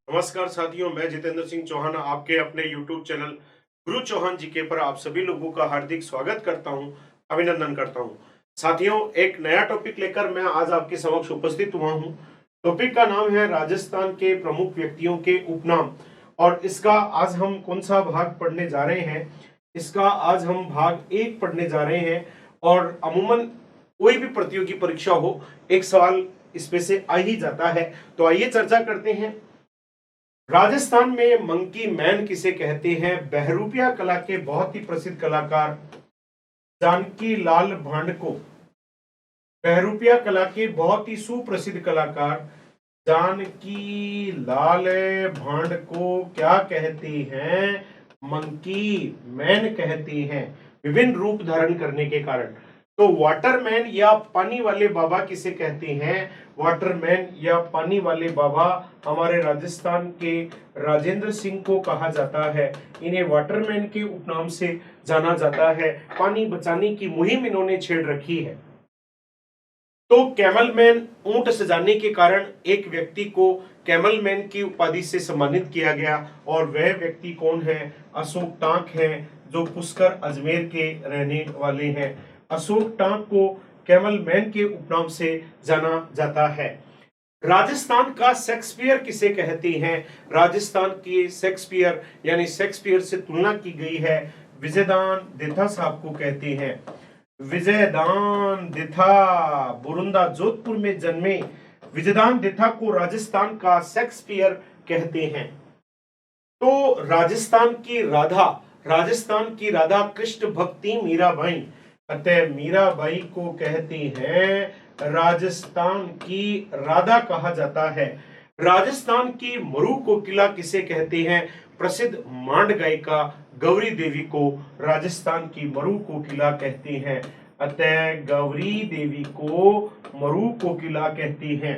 नमस्कार साथियों, मैं जितेंद्र सिंह चौहान आपके अपने YouTube चैनल गुरु चौहान जीके पर आप सभी लोगों का हार्दिक स्वागत करता हूं, अभिनंदन करता हूं। साथियों, एक नया टॉपिक लेकर मैं आज आपके समक्ष उपस्थित हुआ हूं। टॉपिक का नाम है राजस्थान के प्रमुख व्यक्तियों के उपनाम और इसका आज हम कौन सा भाग पढ़ने जा रहे हैं। इसका आज हम भाग 1 पढ़ने जा रहे हैं और अमूमन कोई भी प्रतियोगी परीक्षा हो, एक सवाल इसमें से आ ही जाता है। तो आइए चर्चा करते हैं। राजस्थान में मंकी मैन किसे कहते हैं? बहरूपिया कला के बहुत ही प्रसिद्ध कलाकार जानकी लाल भांड को, बहरूपिया कला के बहुत ही सुप्रसिद्ध कलाकार जानकी लाल भांड को क्या कहते हैं? मंकी मैन कहते हैं, विभिन्न रूप धारण करने के कारण। तो वाटरमैन या पानी वाले बाबा किसे कहते हैं? वाटरमैन या पानी वाले बाबा हमारे राजस्थान के राजेंद्र सिंह को कहा जाता है। इन्हें वाटरमैन के उपनाम से जाना जाता है। पानी बचाने की मुहिम इन्होंने छेड़ रखी है। तो कैमलमैन, ऊंट सजाने के कारण एक व्यक्ति को कैमलमैन की उपाधि से सम्मानित किया गया और वह व्यक्ति कौन है? अशोक टांक है, जो पुष्कर अजमेर के रहने वाले हैं। अशोक टांक को कैमलमैन के उपनाम से जाना जाता है। राजस्थान का शेक्सपियर किसे कहते हैं? राजस्थान के शेक्सपियर यानी शेक्सपियर से तुलना की गई है, विजयदान देथा साहब को कहते हैं। विजयदान देथा बुरुंदा जोधपुर में जन्मे विजयदान देथा को राजस्थान का शेक्सपियर कहते हैं। तो राजस्थान की राधा कृष्ण भक्ति मीराबाई, अतः मीराबाई को कहते हैं राजस्थान की राधा कहा जाता है। राजस्थान की मरु कोकिला किसे कहते हैं? प्रसिद्ध मांड गायिका गौरी देवी को राजस्थान की मरु कोकिला कहते हैं। अतः गौरी देवी को मरु कोकिला कहते हैं।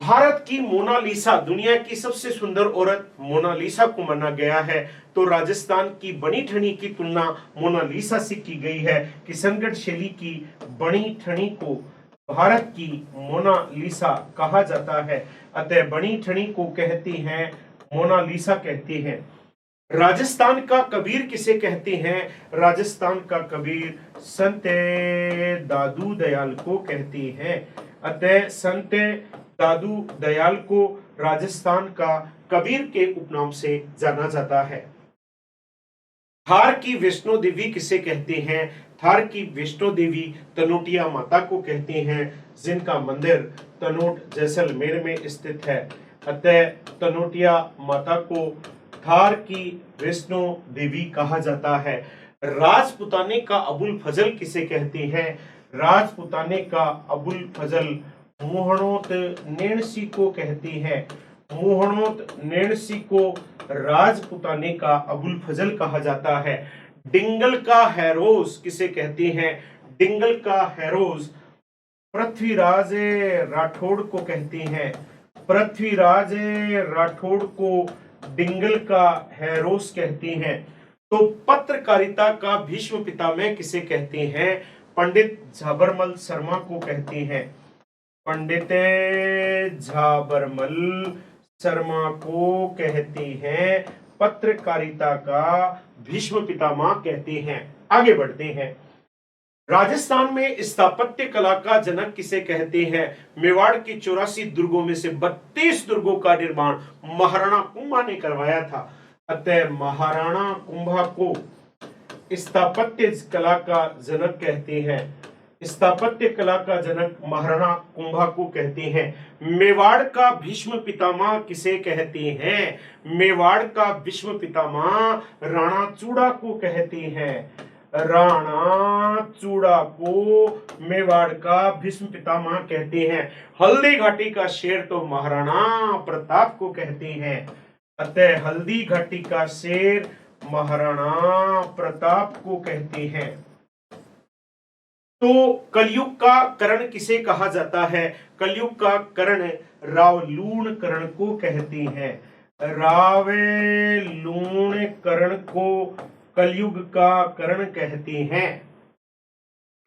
भारत की मोनालिसा, दुनिया की सबसे सुंदर औरत मोनालिसा को माना गया है। तो राजस्थान की बनी ठनी की तुलना मोनालिसा से की गई है। किशनगढ़ शैली की बनी ठनी को भारत की मोनालिसा कहा जाता है। अतः बनी ठनी को कहते हैं मोनालिसा कहते हैं। राजस्थान का कबीर किसे कहते हैं? राजस्थान का कबीर संत दादू दयाल को कहते हैं। अतः संत दादू दयाल को राजस्थान का कबीर के उपनाम से जाना जाता है। थार की वैष्णो देवी किसे कहते हैं? थार की वैष्णो देवी तनोटिया माता को कहते हैं, जिनका मंदिर तनोट जैसलमेर में स्थित है। अतः तनोटिया माता को थार की वैष्णो देवी कहा जाता है। राजपुताने का अबुल फजल किसे कहते हैं? राजपुताने का अबुल फजल मोहनोत नेणसी को कहते हैं। मोहनोत नेणसी को राजपुताने का अबुल फजल कहा जाता है। डिंगल का हैरोस किसे कहते हैं? डिंगल का हैरोस पृथ्वीराज राठौड़ को कहते हैं। पृथ्वीराज राठौड़ को डिंगल का हैरोस कहते हैं। तो पत्रकारिता का भीष्म पितामह किसे कहते हैं? पंडित झाबरमल शर्मा को कहते हैं। पंडित झाबरमल शर्मा को कहते हैं पत्रकारिता का भीष्म पितामह कहते हैं। आगे बढ़ते हैं। राजस्थान में स्थापत्य कला का जनक किसे कहते हैं? मेवाड़ के 84 दुर्गों में से 32 दुर्गों का निर्माण महाराणा कुंभा ने करवाया था। अतः महाराणा कुंभा को स्थापत्य कला का जनक कहते हैं। स्थापत्य कला का जनक महाराणा कुंभा को कहते हैं। मेवाड़ का भीष्म पितामह किसे कहते हैं? मेवाड़ का भीष्म पितामह राणा चूड़ा को कहते हैं। राणा चूड़ा को मेवाड़ का भीष्म पितामह कहते हैं। हल्दी घाटी का शेर तो महाराणा प्रताप को कहते हैं। अतः हल्दी घाटी का शेर महाराणा प्रताप को कहते हैं। तो कलयुग का करण किसे कहा जाता है? कलयुग का करण रावलूण करण को कहते हैं। रावलूण करण को कलयुग का करण कहते हैं।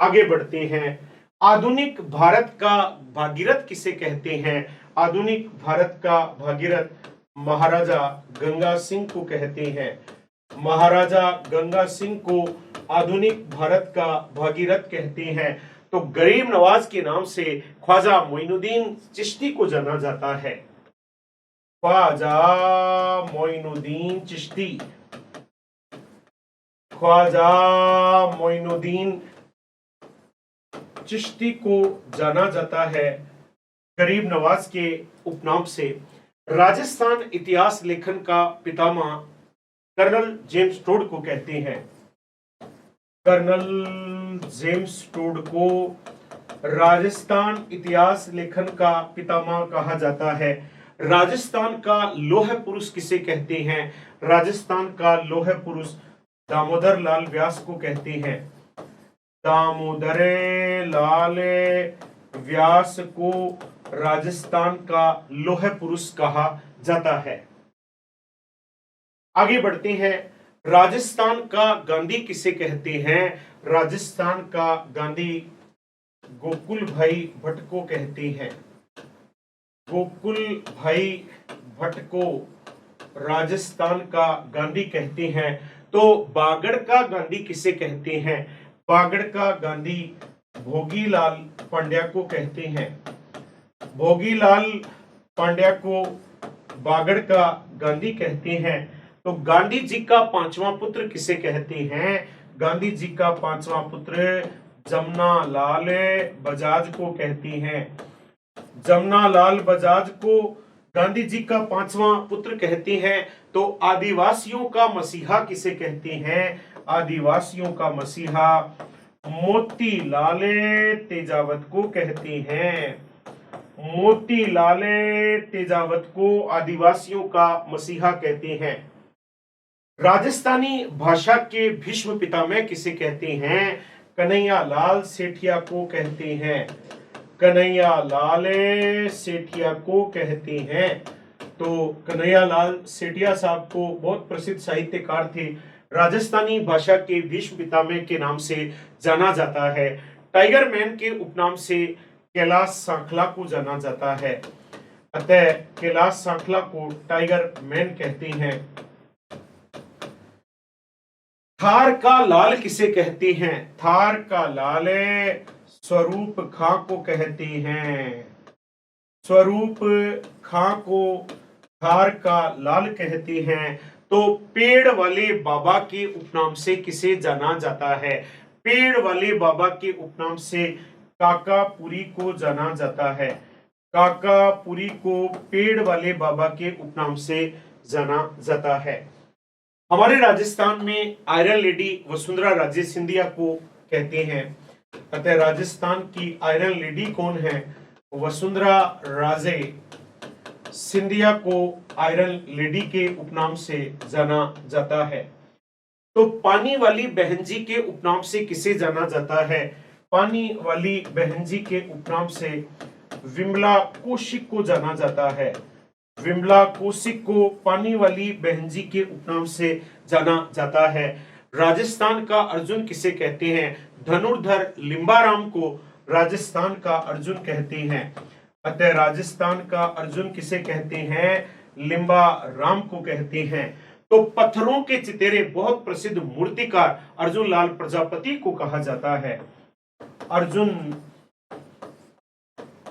आगे बढ़ते हैं। आधुनिक भारत का भागीरथ किसे कहते हैं? आधुनिक भारत का भागीरथ महाराजा गंगा सिंह को कहते हैं। महाराजा गंगा सिंह को आधुनिक भारत का भागीरथ कहते हैं। तो गरीब नवाज के नाम से ख्वाजा मोइनुद्दीन चिश्ती को जाना जाता है। ख्वाजा मोइनुद्दीन चिश्ती, ख्वाजा मोइनुद्दीन चिश्ती को जाना जाता है गरीब नवाज के उपनाम से। राजस्थान इतिहास लेखन का पितामह कर्नल जेम्स टोड को कहते हैं। कर्नल जेम्स टोड को राजस्थान इतिहास लेखन का पितामह कहा जाता है। राजस्थान का लौह पुरुष किसे कहते हैं? राजस्थान का लौह पुरुष दामोदर लाल व्यास को कहते हैं। दामोदर लाल व्यास को राजस्थान का लौह पुरुष कहा जाता है। आगे बढ़ते हैं। राजस्थान का गांधी किसे कहते हैं? राजस्थान का गांधी गोकुल भाई भट्ट को कहते हैं। गोकुल भाई भट्ट को राजस्थान का गांधी कहते हैं। तो बागड़ का गांधी किसे कहते हैं? बागड़ का गांधी भोगीलाल पांड्या को कहते हैं। भोगीलाल पांड्या को बागड़ का गांधी कहते हैं। तो गांधी जी का पांचवा पुत्र किसे कहते हैं? गांधी जी का पांचवा पुत्र जमनालाल बजाज को कहते हैं। जमनालाल बजाज को गांधी जी का पांचवा पुत्र कहते हैं। तो आदिवासियों का मसीहा किसे कहते हैं? आदिवासियों का मसीहा मोतीलाल तेजावत को कहते हैं। मोतीलाल तेजावत को आदिवासियों का मसीहा कहते हैं। राजस्थानी भाषा के भीष्म पितामह किसे कहते हैं? कन्हैया लाल सेठिया को कहते हैं। कन्हैया लाल सेठिया को कहते हैं। तो कन्हैया लाल सेठिया साहब को बहुत प्रसिद्ध साहित्यकार थे। राजस्थानी भाषा के भीष्म पितामह के नाम से जाना जाता है। टाइगर मैन के उपनाम से कैलाश सांखला को जाना जाता है। अतः कैलाश सांखला को टाइगर मैन कहते हैं। थार का लाल किसे कहते हैं? थार का लाल स्वरूप खां को कहते हैं। स्वरूप खां को थार का लाल कहते हैं। तो पेड़ वाले बाबा के उपनाम से किसे जाना जाता है? पेड़ वाले बाबा के उपनाम से काकापुरी को जाना जाता है। काकापुरी को पेड़ वाले बाबा के उपनाम से जाना जाता है। हमारे राजस्थान में आयरन लेडी वसुंधरा राजे सिंधिया को कहते हैं। अतः राजस्थान की आयरन लेडी कौन है? वसुंधरा राजे सिंधिया को आयरन लेडी के उपनाम से जाना जाता है। तो पानी वाली बहन जी के उपनाम से किसे जाना जाता है? पानी वाली बहन जी के उपनाम से विमला कौशिक को जाना जाता है। विमला कौशिक को पानी वाली बहन जी के उपनाम से जाना जाता है। राजस्थान का अर्जुन किसे कहते हैं? धनुर्धर लिम्बाराम को राजस्थान का अर्जुन कहते हैं। अतः राजस्थान का अर्जुन किसे कहते हैं? लिम्बा राम को कहते हैं। तो पत्थरों के चितेरे बहुत प्रसिद्ध मूर्तिकार अर्जुन लाल प्रजापति को कहा जाता है। अर्जुन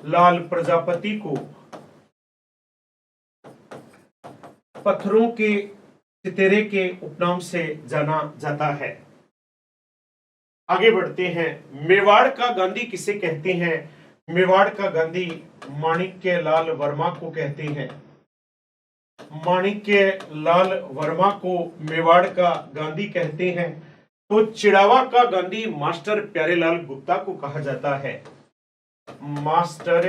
लाल प्रजापति को पत्थरों के चितेरे के उपनाम से जाना जाता है। आगे बढ़ते हैं। मेवाड़ का गांधी किसे कहते हैं? मेवाड़ का गांधी माणिक्य लाल वर्मा को कहते हैं। माणिक्य लाल वर्मा को मेवाड़ का गांधी कहते हैं। तो चिड़ावा का गांधी मास्टर प्यारेलाल गुप्ता को कहा जाता है। मास्टर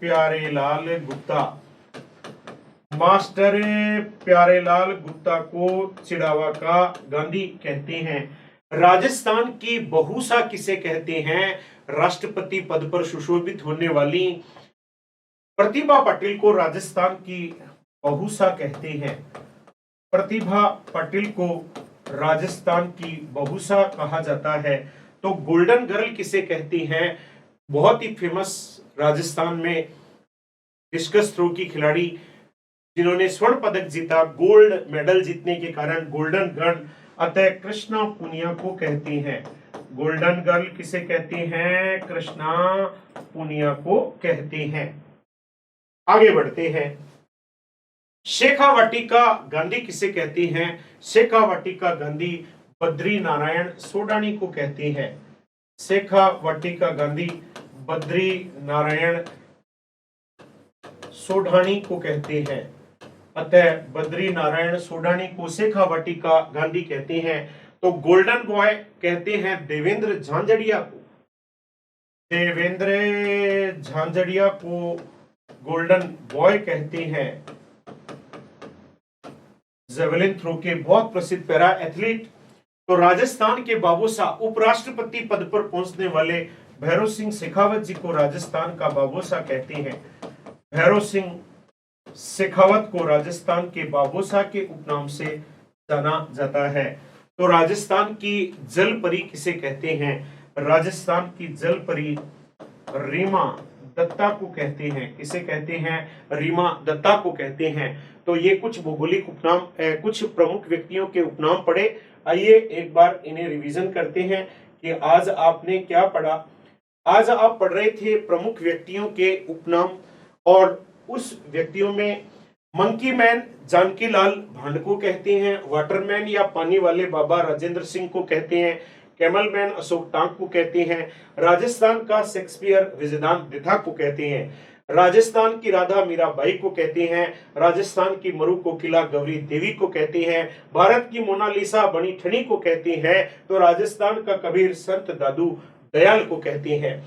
प्यारेलाल गुप्ता, मास्टर प्यारेलाल गुप्ता को चिड़ावा का गांधी कहते हैं। राजस्थान की बहुसा किसे कहते हैं? राष्ट्रपति पद पर सुशोभित होने वाली प्रतिभा पाटिल को राजस्थान की बहुसा कहते हैं। प्रतिभा पाटिल को राजस्थान की बहुसा कहा जाता है। तो गोल्डन गर्ल किसे कहती हैं? बहुत ही फेमस राजस्थान में डिस्कस थ्रो की खिलाड़ी जिन्होंने स्वर्ण पदक जीता, गोल्ड मेडल जीतने के कारण गोल्डन गर्ल, अतः कृष्णा पुनिया को कहती हैं। गोल्डन गर्ल किसे कहती हैं? कृष्णा पुनिया को कहती हैं। आगे बढ़ते हैं। शेखावाटिका गांधी किसे कहती हैं? शेखावाटिका गांधी बद्री नारायण सोडानी को कहती हैं। शेखावाटिका गांधी बद्री नारायण सोढानी को कहते हैं। अतः बद्री नारायण सोढानी को शेखावाटिका गांधी कहते हैं। तो गोल्डन बॉय कहते हैं देवेंद्र झांझड़िया को। देवेंद्र झांझड़िया को गोल्डन बॉय कहते हैं। जेवलिन थ्रो के बहुत प्रसिद्ध पैरा एथलीट। तो राजस्थान के बाबूसा उपराष्ट्रपति पद पर पहुंचने वाले भैरव सिंह शेखावत जी को राजस्थान का बाबूसा कहते हैं। भैरव सिंह शेखावत को राजस्थान के बाबूसा के उपनाम से जाना जाता है। तो राजस्थान की जल परी किसे कहते हैं? राजस्थान की जल परी रीमा दत्ता को कहते हैं। किसे कहते हैं? रीमा दत्ता को कहते हैं। तो ये कुछ भौगोलिक उपनाम, कुछ प्रमुख व्यक्तियों के उपनाम पढ़े। आइए एक बार इन्हें रिवीजन करते हैं कि आज आपने क्या पढ़ा। आज आप पढ़ रहे थे प्रमुख व्यक्तियों के उपनाम, और उस व्यक्तियों में मंकी मैन जानकी लाल भांड को कहते हैं, वाटरमैन या पानी वाले बाबा राजेंद्र सिंह को कहते हैं, कैमल मैन अशोक टांक को कहते हैं, राजस्थान का शेक्सपियर विजयदान दिथा को कहते हैं, राजस्थान की राधा मीराबाई को कहते हैं, राजस्थान की मरु कोकिला गौरी देवी को कहते हैं, भारत की मोनालिसा बनी ठनी को कहती है, तो राजस्थान का कबीर संत दादू दयाल को कहते हैं,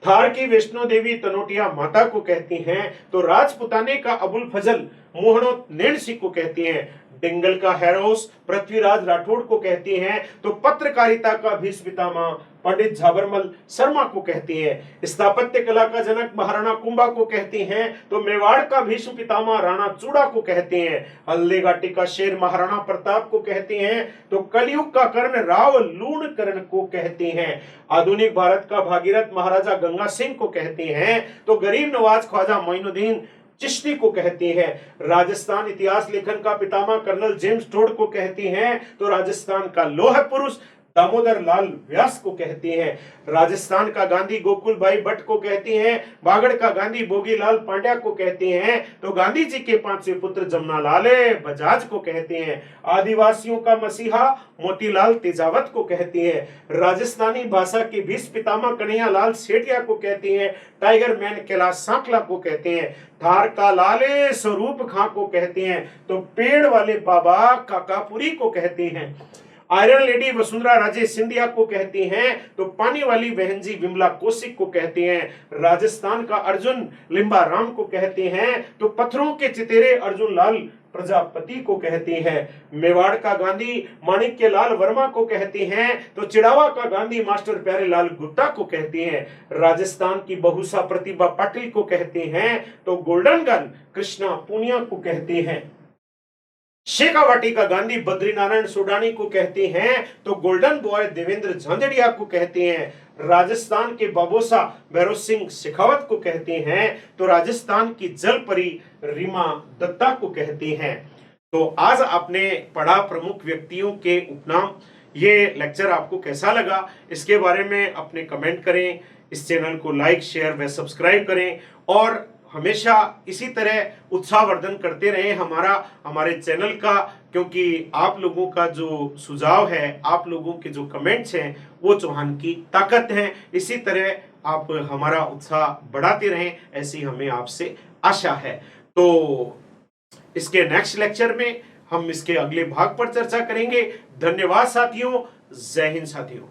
थार की वैष्णो देवी तनोटिया माता को कहती हैं, तो राजपुताने का अबुल फजल मोहनो नैणसी को कहती हैं, डिंगल का हैरोस पृथ्वीराज राठौड़ को कहती हैं, तो पत्रकारिता का भीष्म पितामह पंडित झाबरमल शर्मा को कहती हैं, स्थापत्य कला का जनक महाराणा कुंभा को कहती हैं, तो मेवाड़ का भीष्म पितामह राणा चूड़ा को कहते हैं, हल्दी घाटी का शेर महाराणा प्रताप को कहते हैं, तो कलयुग का कर्ण राव लूण कर्ण को कहते हैं, आधुनिक भारत का भागीरथ महाराजा गंगा सिंह को कहते हैं, तो गरीब नवाज ख्वाजा मोइनुद्दीन चिश्ती को कहती है, राजस्थान इतिहास लेखन का पितामह कर्नल जेम्स टोड को कहती हैं, तो राजस्थान का लौह पुरुष दामोदर लाल व्यास को कहती हैं, राजस्थान का गांधी गोकुल भाई भट्ट को कहती हैं, बागड़ का गांधी भोगीलाल पांड्या को कहते हैं, तो गांधी जी के पांचवे पुत्र जमनालाल बजाज को कहते हैं, आदिवासियों का मसीहा मोतीलाल तेजावत को कहती है, राजस्थानी भाषा के भीष्म पितामह कन्हैयालाल सेठिया को कहती हैं, टाइगर मैन कैलाश सांकला को कहते हैं, थार का लाले स्वरूप खां को कहते हैं, तो पेड़ वाले बाबा काकापुरी को कहते हैं, आयरन लेडी वसुंधरा राजे सिंधिया को कहती हैं, तो पानी वाली बहन जी विमला कौशिक को कहते हैं, राजस्थान का अर्जुन लिम्बा राम को कहते हैं, तो पत्थरों के चितेरे अर्जुन लाल प्रजापति को कहती हैं, मेवाड़ का गांधी माणिक्य लाल वर्मा को कहती हैं, तो चिड़ावा का गांधी मास्टर प्यारे लाल गुप्ता को कहती हैं, राजस्थान की बहुसा प्रतिभा पाटिल को कहते हैं, तो गोल्डन गर्ल कृष्णा पुनिया को कहते हैं, शेखावाटिका गांधी बद्रीनारायण सोडानी को कहते हैं, तो गोल्डन बॉय देवेंद्र झांझड़िया को कहते हैं, राजस्थान के बाबोसा भैरव सिंह शेखावत को कहते हैं, तो राजस्थान की जल परी रीमा दत्ता को कहते हैं। तो आज आपने पढ़ा प्रमुख व्यक्तियों के उपनाम। ये लेक्चर आपको कैसा लगा इसके बारे में अपने कमेंट करें, इस चैनल को लाइक शेयर व सब्सक्राइब करें, और हमेशा इसी तरह उत्साहवर्धन करते रहें हमारे चैनल का, क्योंकि आप लोगों का जो सुझाव है, आप लोगों के जो कमेंट्स हैं, वो चौहान की ताकत है। इसी तरह आप हमारा उत्साह बढ़ाते रहें, ऐसी हमें आपसे आशा है। तो इसके नेक्स्ट लेक्चर में हम इसके अगले भाग पर चर्चा करेंगे। धन्यवाद साथियों, जय हिंद साथियों।